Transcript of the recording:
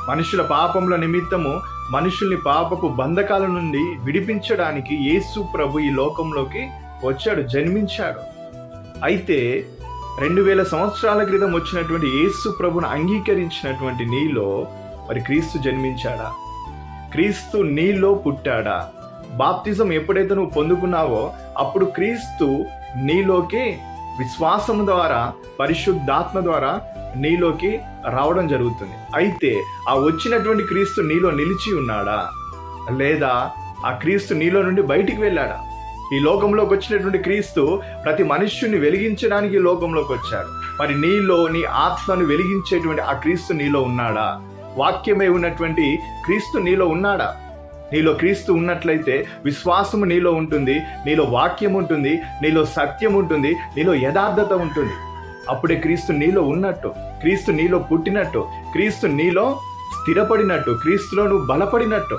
మనుషుల పాపముల నిమిత్తము మనుషుల్ని పాపపు బంధకాల నుండి విడిపించడానికి యేసు ప్రభు ఈ లోకంలోకి వచ్చాడు, జన్మించాడు. అయితే 2000 సంవత్సరాల క్రితం వచ్చినటువంటి యేసు ప్రభును అంగీకరించినటువంటి నీలో మరి క్రీస్తు జన్మించాడా? క్రీస్తు నీలో పుట్టాడా? బాప్తిజం ఎప్పుడైతే నువ్వు పొందుకున్నావో అప్పుడు క్రీస్తు నీలోకి విశ్వాసం ద్వారా, పరిశుద్ధాత్మ ద్వారా నీలోకి రావడం జరుగుతుంది. అయితే ఆ వచ్చినటువంటి క్రీస్తు నీలో నిలిచి ఉన్నాడా, లేదా ఆ క్రీస్తు నీలో నుండి బయటికి వెళ్ళాడా? ఈ లోకంలోకి వచ్చినటువంటి క్రీస్తు ప్రతి మనుష్యుని వెలిగించడానికి ఈ లోకంలోకి వచ్చాడు. మరి నీలో నీ ఆత్మను వెలిగించేటువంటి ఆ క్రీస్తు నీలో ఉన్నాడా? వాక్యమై ఉన్నటువంటి క్రీస్తు నీలో ఉన్నాడా? నీలో క్రీస్తు ఉన్నట్లయితే విశ్వాసము నీలో ఉంటుంది, నీలో వాక్యం ఉంటుంది, నీలో సత్యం ఉంటుంది, నీలో యథార్థత ఉంటుంది. అప్పుడే క్రీస్తు నీలో ఉన్నట్టు, క్రీస్తు నీలో పుట్టినట్టు, క్రీస్తు నీలో స్థిరపడినట్టు, క్రీస్తులో నువ్వు బలపడినట్టు.